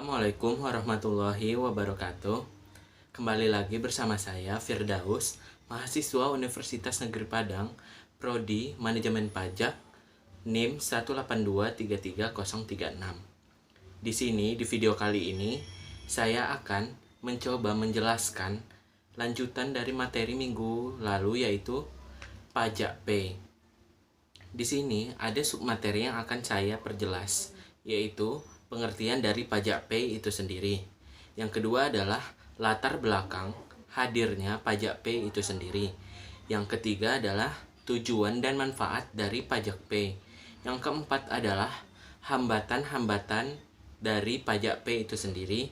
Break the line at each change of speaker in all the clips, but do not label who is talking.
Assalamualaikum warahmatullahi wabarakatuh. Kembali lagi bersama saya Firdaus, mahasiswa Universitas Negeri Padang, Prodi Manajemen Pajak, NIM 1823336. Di sini, di video kali ini, saya akan mencoba menjelaskan lanjutan dari materi minggu lalu, yaitu pajak P. Di sini ada submateri yang akan saya perjelas, yaitu pengertian dari pajak P itu sendiri. Yang kedua adalah latar belakang hadirnya pajak P itu sendiri. Yang ketiga adalah tujuan dan manfaat dari pajak P. Yang keempat adalah hambatan-hambatan dari pajak P itu sendiri.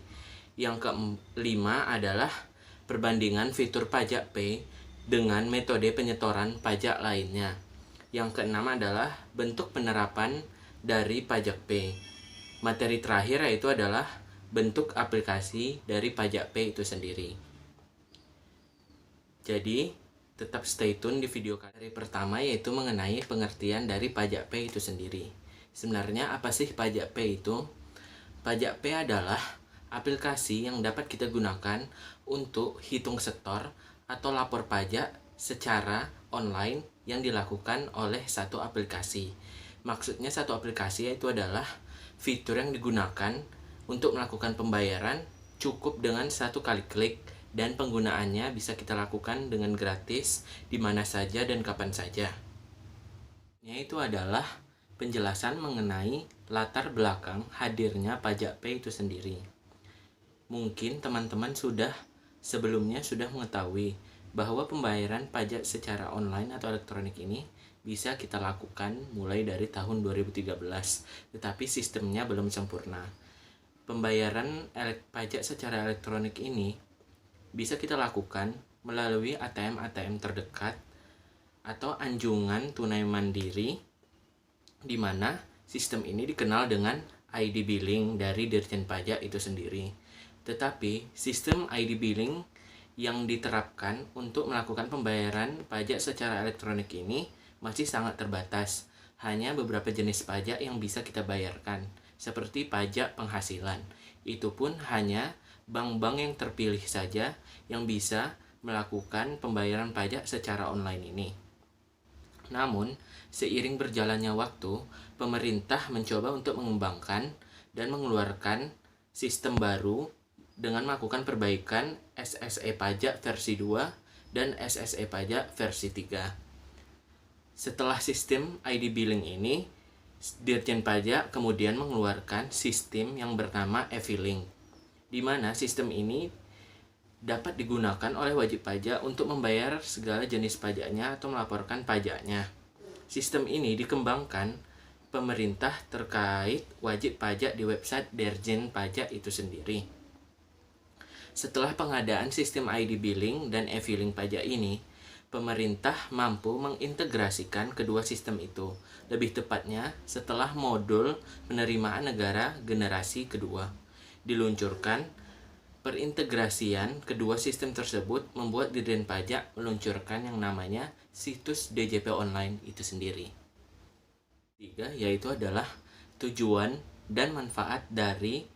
Yang kelima adalah perbandingan fitur pajak P dengan metode penyetoran pajak lainnya. Yang keenam adalah bentuk penerapan dari pajak P. Materi terakhir yaitu adalah bentuk aplikasi dari pajak P itu sendiri. Jadi, tetap stay tune di video kali pertama, yaitu mengenai pengertian dari pajak P itu sendiri. Sebenarnya apa sih pajak P itu? Pajak P adalah aplikasi yang dapat kita gunakan untuk hitung setor atau lapor pajak secara online yang dilakukan oleh satu aplikasi. Maksudnya satu aplikasi yaitu adalah fitur yang digunakan untuk melakukan pembayaran cukup dengan satu kali klik, dan penggunaannya bisa kita lakukan dengan gratis di mana saja dan kapan saja. Yaitu adalah penjelasan mengenai latar belakang hadirnya pajak P itu sendiri. Mungkin teman-teman sebelumnya sudah mengetahui bahwa pembayaran pajak secara online atau elektronik ini bisa kita lakukan mulai dari tahun 2013, tetapi sistemnya belum sempurna. Pembayaran pajak secara elektronik ini bisa kita lakukan melalui ATM terdekat atau anjungan tunai mandiri, di mana sistem ini dikenal dengan ID billing dari Dirjen Pajak itu sendiri. Tetapi sistem ID billing yang diterapkan untuk melakukan pembayaran pajak secara elektronik ini masih sangat terbatas. Hanya beberapa jenis pajak yang bisa kita bayarkan, seperti pajak penghasilan. Itu pun hanya bank-bank yang terpilih saja yang bisa melakukan pembayaran pajak secara online ini. Namun, seiring berjalannya waktu, pemerintah mencoba untuk mengembangkan dan mengeluarkan sistem baru dengan melakukan perbaikan SSE Pajak versi 2 dan SSE Pajak versi 3. Setelah sistem ID billing ini, Dirjen Pajak kemudian mengeluarkan sistem yang bernama e-filing, di mana sistem ini dapat digunakan oleh wajib pajak untuk membayar segala jenis pajaknya atau melaporkan pajaknya. Sistem ini dikembangkan pemerintah terkait wajib pajak di website Dirjen Pajak itu sendiri. Setelah pengadaan sistem ID billing dan e-filing pajak ini, pemerintah mampu mengintegrasikan kedua sistem itu, lebih tepatnya setelah modul penerimaan negara generasi kedua diluncurkan. Perintegrasian kedua sistem tersebut membuat Dirjen Pajak meluncurkan yang namanya situs DJP online itu sendiri. Tiga, yaitu adalah tujuan dan manfaat dari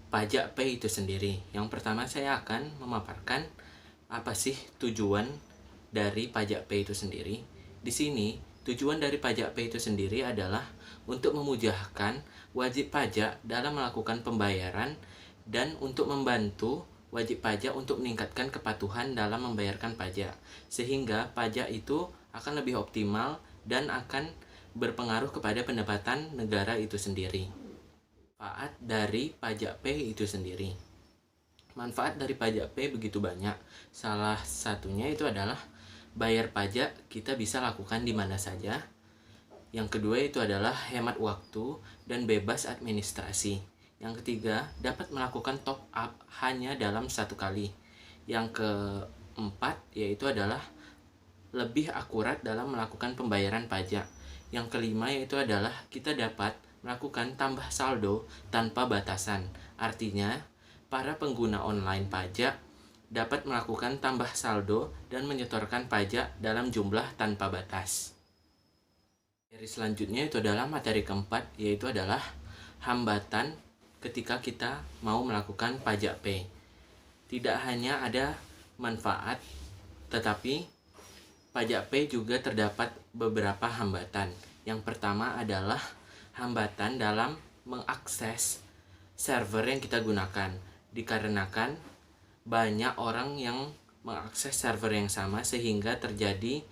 pajak P itu sendiri. Yang pertama, saya akan memaparkan apa sih tujuan dari pajak P itu sendiri. Di sini, tujuan dari pajak P itu sendiri adalah untuk memudahkan wajib pajak dalam melakukan pembayaran dan untuk membantu wajib pajak untuk meningkatkan kepatuhan dalam membayarkan pajak, sehingga pajak itu akan lebih optimal dan akan berpengaruh kepada pendapatan negara itu sendiri. Manfaat dari pajak P itu sendiri. Manfaat dari pajak P begitu banyak. Salah satunya itu adalah bayar pajak kita bisa lakukan di mana saja. Yang kedua itu adalah hemat waktu dan bebas administrasi. Yang ketiga, dapat melakukan top up hanya dalam satu kali. Yang keempat yaitu adalah lebih akurat dalam melakukan pembayaran pajak. Yang kelima yaitu adalah kita dapat melakukan tambah saldo tanpa batasan. Artinya, para pengguna online pajak dapat melakukan tambah saldo dan menyetorkan pajak dalam jumlah tanpa batas. Materi selanjutnya itu adalah materi keempat, yaitu adalah hambatan ketika kita mau melakukan pajak P. Tidak hanya ada manfaat, tetapi pajak P juga terdapat beberapa hambatan. Yang pertama adalah hambatan dalam mengakses server yang kita gunakan, dikarenakan banyak orang yang mengakses server yang sama sehingga terjadi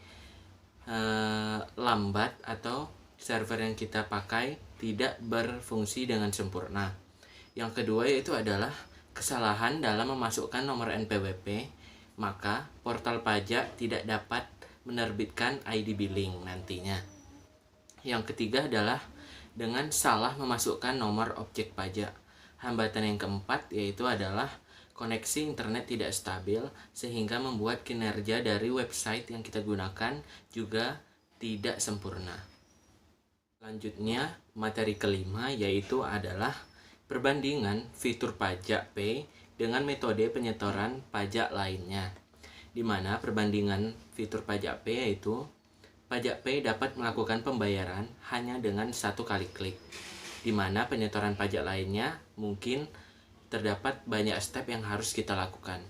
lambat atau server yang kita pakai tidak berfungsi dengan sempurna. Yang kedua yaitu adalah kesalahan dalam memasukkan nomor NPWP, maka portal pajak tidak dapat menerbitkan ID billing nantinya. Yang ketiga adalah dengan salah memasukkan nomor objek pajak. Hambatan yang keempat yaitu adalah koneksi internet tidak stabil sehingga membuat kinerja dari website yang kita gunakan juga tidak sempurna. Selanjutnya, materi kelima yaitu adalah perbandingan fitur pajak P dengan metode penyetoran pajak lainnya. Di mana perbandingan fitur pajak P yaitu pajak P dapat melakukan pembayaran hanya dengan satu kali klik, di mana penyetoran pajak lainnya mungkin terdapat banyak step yang harus kita lakukan.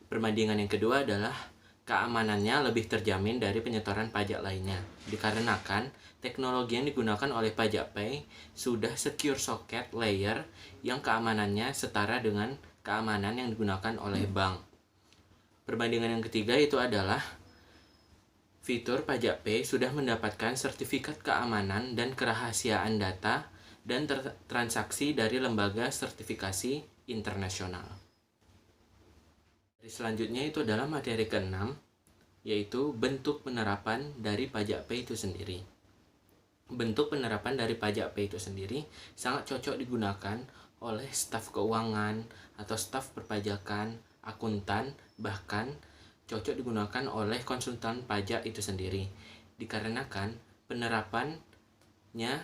Perbandingan yang kedua adalah keamanannya lebih terjamin dari penyetoran pajak lainnya, dikarenakan teknologi yang digunakan oleh pajak P sudah secure socket layer yang keamanannya setara dengan keamanan yang digunakan oleh bank. Perbandingan yang ketiga itu adalah fitur pajak P sudah mendapatkan sertifikat keamanan dan kerahasiaan data dan transaksi dari lembaga sertifikasi internasional. Selanjutnya itu adalah materi ke-6, yaitu bentuk penerapan dari pajak P itu sendiri. Bentuk penerapan dari pajak P itu sendiri sangat cocok digunakan oleh staf keuangan atau staf perpajakan, akuntan, bahkan cocok digunakan oleh konsultan pajak itu sendiri. Dikarenakan penerapannya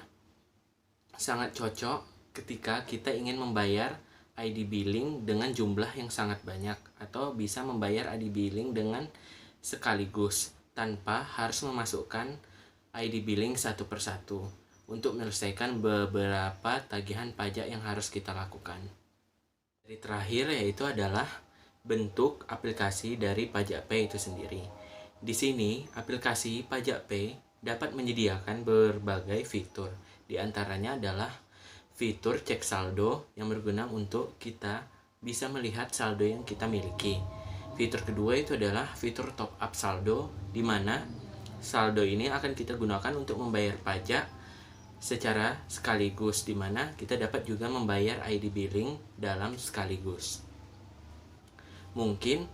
sangat cocok ketika kita ingin membayar ID billing dengan jumlah yang sangat banyak atau bisa membayar ID billing dengan sekaligus tanpa harus memasukkan ID billing satu persatu untuk menyelesaikan beberapa tagihan pajak yang harus kita lakukan. Dari terakhir yaitu adalah bentuk aplikasi dari pajak P itu sendiri. Di sini aplikasi pajak P dapat menyediakan berbagai fitur. Di antaranya adalah fitur cek saldo yang berguna untuk kita bisa melihat saldo yang kita miliki. Fitur kedua itu adalah fitur top up saldo, di mana saldo ini akan kita gunakan untuk membayar pajak secara sekaligus, di mana kita dapat juga membayar ID billing dalam sekaligus. Mungkin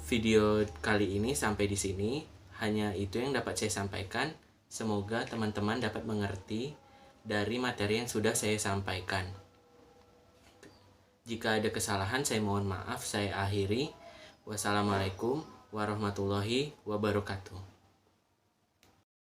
video kali ini sampai di sini. Hanya itu yang dapat saya sampaikan. Semoga teman-teman dapat mengerti dari materi yang sudah saya sampaikan. Jika ada kesalahan, saya mohon maaf. Saya akhiri. Wassalamualaikum warahmatullahi wabarakatuh.